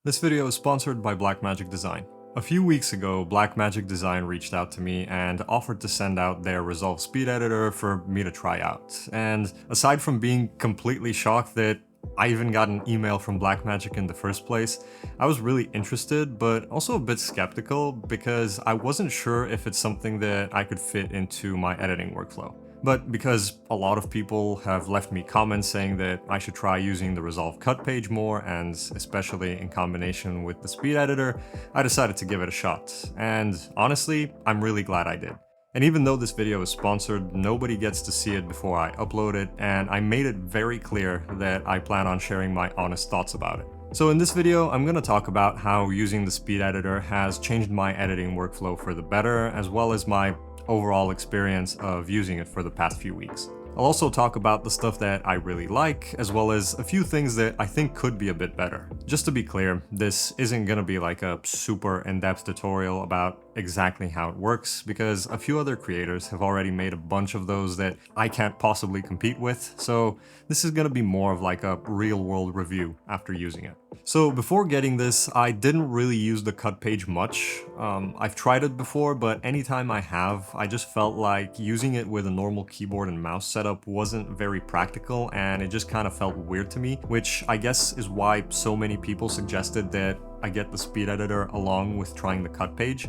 This video is sponsored by Blackmagic Design. A few weeks ago, Blackmagic Design reached out to me and offered to send out their Resolve Speed Editor for me to try out. And aside from being completely shocked that I even got an email from Blackmagic in the first place, I was really interested, but also a bit skeptical because I wasn't sure if it's something that I could fit into my editing workflow. But because a lot of people have left me comments saying that I should try using the Resolve cut page more, and especially in combination with the speed editor, I decided to give it a shot. And honestly, I'm really glad I did. And even though this video is sponsored, nobody gets to see it before I upload it, and I made it very clear that I plan on sharing my honest thoughts about it. So in this video, I'm going to talk about how using the speed editor has changed my editing workflow for the better, as well as my overall experience of using it for the past few weeks. I'll also talk about the stuff that I really like, as well as a few things that I think could be a bit better. Just to be clear, this isn't gonna be like a super in-depth tutorial about exactly how it works, because a few other creators have already made a bunch of those that I can't possibly compete with, so this is gonna be more of like a real-world review after using it. So before getting this, I didn't really use the cut page much. I've tried it before, but anytime I have, I just felt like using it with a normal keyboard and mouse setup wasn't very practical, and it just kind of felt weird to me, which I guess is why so many people suggested that I get the speed editor along with trying the cut page.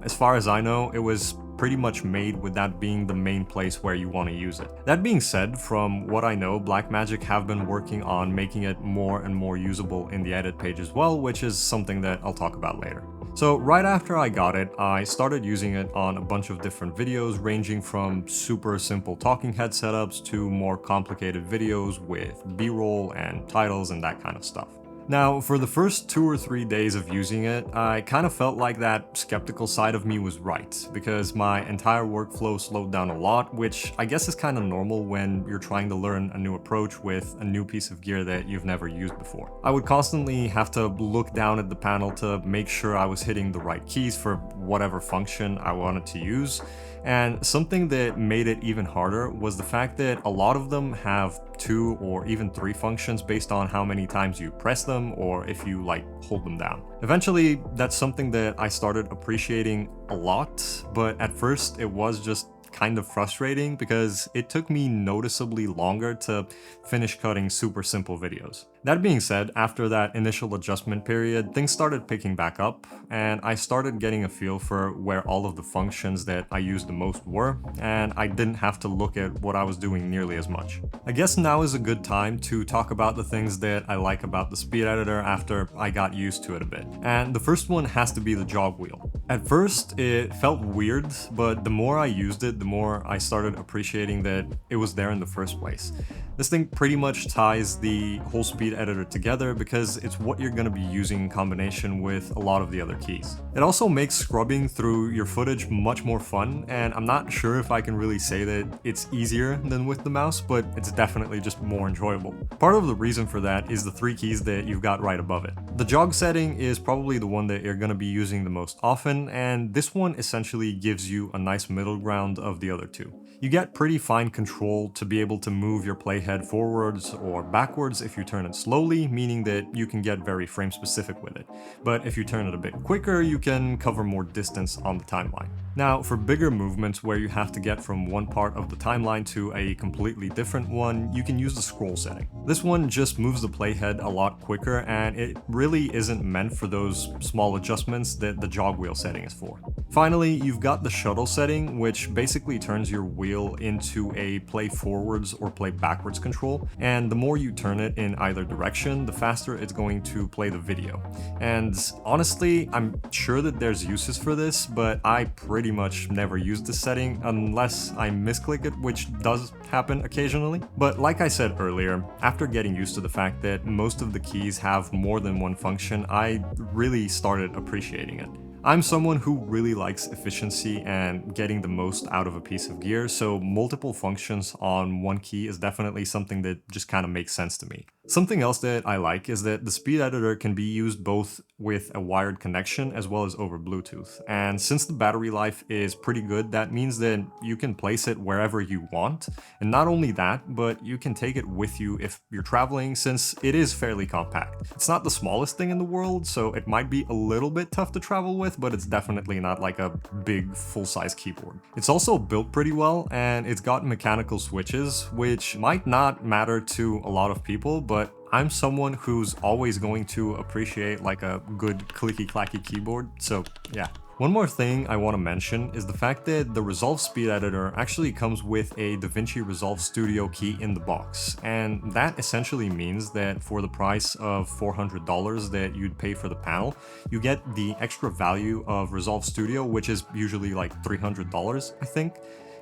As far as I know, it was pretty much made with that being the main place where you want to use it. That being said, from what I know, Blackmagic have been working on making it more and more usable in the edit page as well, which is something that I'll talk about later. So right after I got it, I started using it on a bunch of different videos, ranging from super simple talking head setups to more complicated videos with B-roll and titles and that kind of stuff. Now, for the first 2 or 3 days of using it, I kind of felt like that skeptical side of me was right, because my entire workflow slowed down a lot, which I guess is kind of normal when you're trying to learn a new approach with a new piece of gear that you've never used before. I would constantly have to look down at the panel to make sure I was hitting the right keys for whatever function I wanted to use. And something that made it even harder was the fact that a lot of them have 2 or even 3 functions based on how many times you press them or if you hold them down. Eventually, that's something that I started appreciating a lot, but at first it was just kind of frustrating because it took me noticeably longer to finish cutting super simple videos. That being said, after that initial adjustment period, things started picking back up, and I started getting a feel for where all of the functions that I used the most were, and I didn't have to look at what I was doing nearly as much. I guess now is a good time to talk about the things that I like about the speed editor after I got used to it a bit. And the first one has to be the jog wheel. At first, it felt weird, but the more I used it, the more I started appreciating that it was there in the first place. This thing pretty much ties the whole speed editor together because it's what you're going to be using in combination with a lot of the other keys. It also makes scrubbing through your footage much more fun, and I'm not sure if I can really say that it's easier than with the mouse, but it's definitely just more enjoyable. Part of the reason for that is the 3 keys that you've got right above it. The jog setting is probably the one that you're going to be using the most often, and this one essentially gives you a nice middle ground of the other 2. You get pretty fine control to be able to move your playhead forwards or backwards if you turn it slowly, meaning that you can get very frame specific with it. But if you turn it a bit quicker, you can cover more distance on the timeline. Now, for bigger movements where you have to get from one part of the timeline to a completely different one, you can use the scroll setting. This one just moves the playhead a lot quicker, and it really isn't meant for those small adjustments that the jog wheel setting is for. Finally, you've got the shuttle setting, which basically turns your wheel into a play forwards or play backwards control, and the more you turn it in either direction, the faster it's going to play the video. And honestly, I'm sure that there's uses for this, but I pretty much never use this setting unless I misclick it, which does happen occasionally. But like I said earlier, after getting used to the fact that most of the keys have more than one function, I really started appreciating it. I'm someone who really likes efficiency and getting the most out of a piece of gear, so multiple functions on one key is definitely something that just kind of makes sense to me. Something else that I like is that the Speed Editor can be used both with a wired connection as well as over Bluetooth. And since the battery life is pretty good, that means that you can place it wherever you want. And not only that, but you can take it with you if you're traveling, since it is fairly compact. It's not the smallest thing in the world, so it might be a little bit tough to travel with, but it's definitely not like a big full-size keyboard. It's also built pretty well, and it's got mechanical switches, which might not matter to a lot of people, but I'm someone who's always going to appreciate like a good clicky-clacky keyboard, so yeah. One more thing I want to mention is the fact that the Resolve Speed Editor actually comes with a DaVinci Resolve Studio key in the box, and that essentially means that for the price of $400 that you'd pay for the panel, you get the extra value of Resolve Studio, which is usually like $300, I think.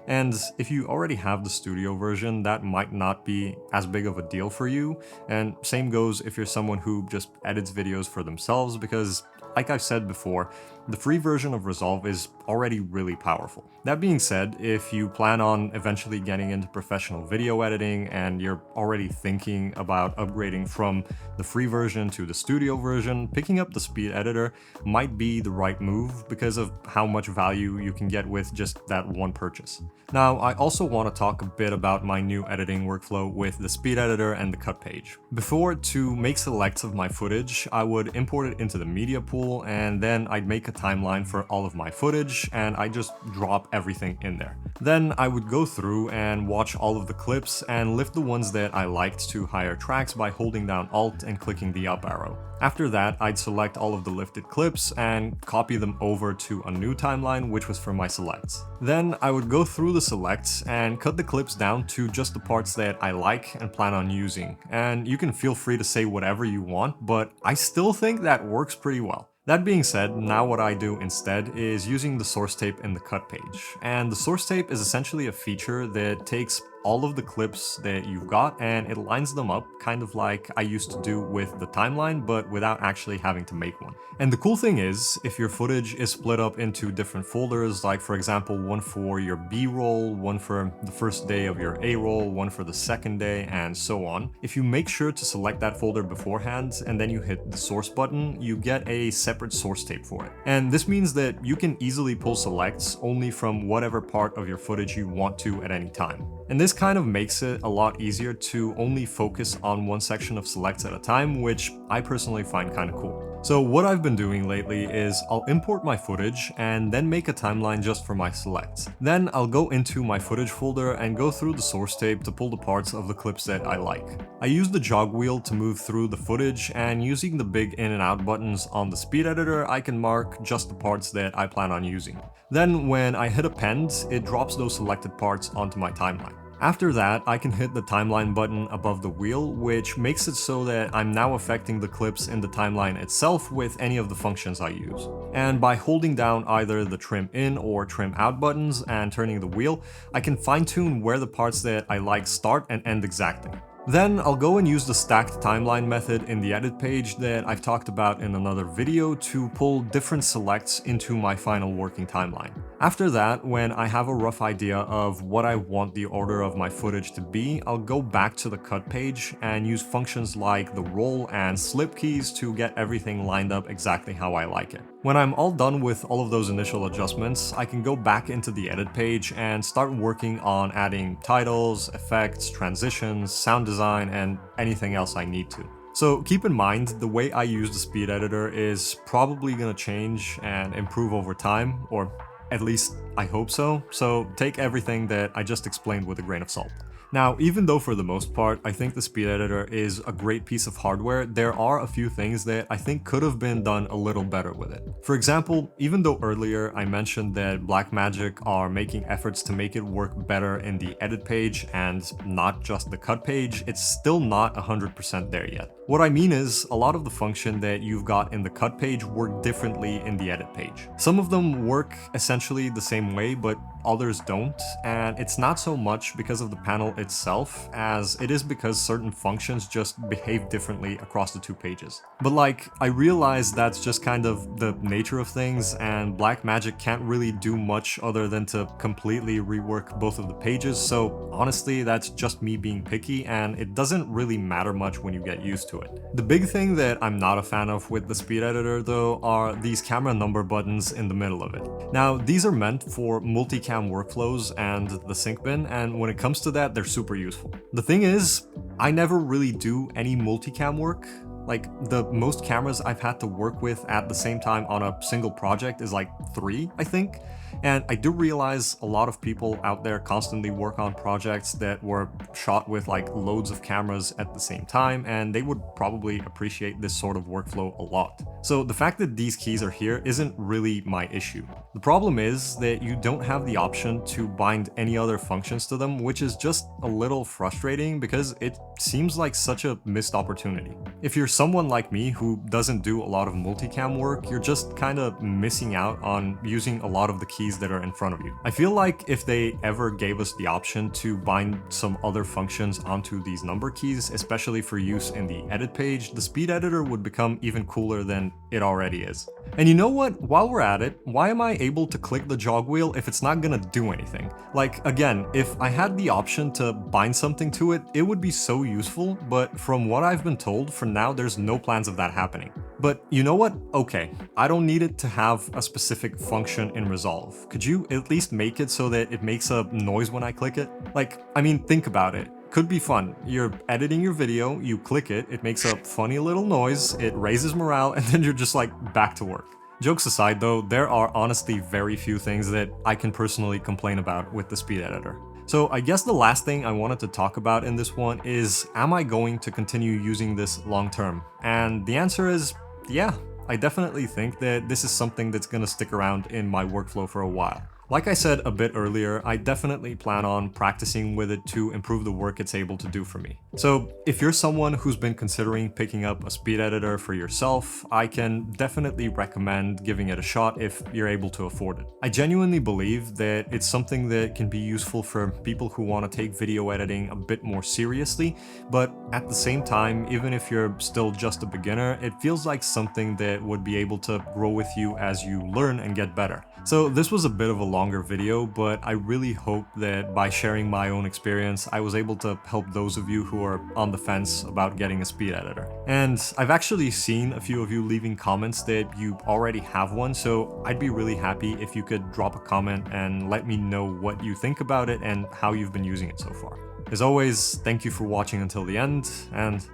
And if you already have the studio version, that might not be as big of a deal for you. And same goes if you're someone who just edits videos for themselves, because like I've said before, the free version of Resolve is already really powerful. That being said, if you plan on eventually getting into professional video editing and you're already thinking about upgrading from the free version to the studio version, picking up the Speed Editor might be the right move because of how much value you can get with just that one purchase. Now, I also want to talk a bit about my new editing workflow with the Speed Editor and the cut page. Before, to make selects of my footage, I would import it into the media pool, and then I'd make a timeline for all of my footage, and I just drop everything in there. Then I would go through and watch all of the clips and lift the ones that I liked to higher tracks by holding down Alt and clicking the up arrow. After that, I'd select all of the lifted clips and copy them over to a new timeline, which was for my selects. Then I would go through the selects and cut the clips down to just the parts that I like and plan on using. And you can feel free to say whatever you want, but I still think that works pretty well. That being said, now what I do instead is using the source tape in the cut page. And the source tape is essentially a feature that takes all of the clips that you've got and it lines them up kind of like I used to do with the timeline, but without actually having to make one. And the cool thing is, if your footage is split up into different folders, like for example one for your B-roll, one for the first day of your A-roll, one for the second day, and so on, if you make sure to select that folder beforehand and then you hit the source button, you get a separate source tape for it. And this means that you can easily pull selects only from whatever part of your footage you want to at any time. And this kind of makes it a lot easier to only focus on one section of selects at a time, which I personally find kind of cool. So what I've been doing lately is I'll import my footage and then make a timeline just for my selects. Then I'll go into my footage folder and go through the source tape to pull the parts of the clips that I like. I use the jog wheel to move through the footage, and using the big in and out buttons on the Speed Editor, I can mark just the parts that I plan on using. Then when I hit append, it drops those selected parts onto my timeline. After that, I can hit the timeline button above the wheel, which makes it so that I'm now affecting the clips in the timeline itself with any of the functions I use. And by holding down either the trim in or trim out buttons and turning the wheel, I can fine-tune where the parts that I like start and end exactly. Then I'll go and use the stacked timeline method in the edit page that I've talked about in another video to pull different selects into my final working timeline. After that, when I have a rough idea of what I want the order of my footage to be, I'll go back to the cut page and use functions like the roll and slip keys to get everything lined up exactly how I like it. When I'm all done with all of those initial adjustments, I can go back into the edit page and start working on adding titles, effects, transitions, sound design, and anything else I need to. So keep in mind, the way I use the Speed Editor is probably gonna change and improve over time, or at least I hope so. So take everything that I just explained with a grain of salt. Now, even though for the most part, I think the Speed Editor is a great piece of hardware, there are a few things that I think could have been done a little better with it. For example, even though earlier I mentioned that Blackmagic are making efforts to make it work better in the edit page and not just the cut page, it's still not 100% there yet. What I mean is, a lot of the function that you've got in the cut page work differently in the edit page. Some of them work essentially essentially the same way, but others don't, and it's not so much because of the panel itself as it is because certain functions just behave differently across the two pages. But like, I realize that's just kind of the nature of things, and Blackmagic can't really do much other than to completely rework both of the pages, so honestly that's just me being picky, and it doesn't really matter much when you get used to it. The big thing that I'm not a fan of with the speed editor though are these camera number buttons in the middle of it. Now these are meant for multicam workflows and the sync bin, and when it comes to that, they're super useful. The thing is, I never really do any multicam work. Like, the most cameras I've had to work with at the same time on a single project is like 3, I think. And I do realize a lot of people out there constantly work on projects that were shot with like loads of cameras at the same time, and they would probably appreciate this sort of workflow a lot. So the fact that these keys are here isn't really my issue. The problem is that you don't have the option to bind any other functions to them, which is just a little frustrating because it seems like such a missed opportunity. If you're someone like me who doesn't do a lot of multicam work, you're just kind of missing out on using a lot of the keys that are in front of you. I feel like if they ever gave us the option to bind some other functions onto these number keys, especially for use in the edit page, the speed editor would become even cooler than it already is. And you know what? While we're at it, why am I able to click the jog wheel if it's not gonna do anything? Like, again, if I had the option to bind something to it, it would be so useful, but from what I've been told, for now there's no plans of that happening. But you know what? Okay, I don't need it to have a specific function in Resolve. Could you at least make it so that it makes a noise when I click it? Like, I mean, think about it. Could be fun. You're editing your video, you click it, it makes a funny little noise, it raises morale, and then you're just like back to work. Jokes aside though, there are honestly very few things that I can personally complain about with the speed editor. So I guess the last thing I wanted to talk about in this one is, am I going to continue using this long term? And the answer is, yeah, I definitely think that this is something that's gonna stick around in my workflow for a while. Like I said a bit earlier, I definitely plan on practicing with it to improve the work it's able to do for me. So if you're someone who's been considering picking up a speed editor for yourself, I can definitely recommend giving it a shot if you're able to afford it. I genuinely believe that it's something that can be useful for people who want to take video editing a bit more seriously, but at the same time, even if you're still just a beginner, it feels like something that would be able to grow with you as you learn and get better. So this was a bit of a longer video, but I really hope that by sharing my own experience, I was able to help those of you who are on the fence about getting a speed editor. And I've actually seen a few of you leaving comments that you already have one, so I'd be really happy if you could drop a comment and let me know what you think about it and how you've been using it so far. As always, thank you for watching until the end, and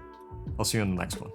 I'll see you in the next one.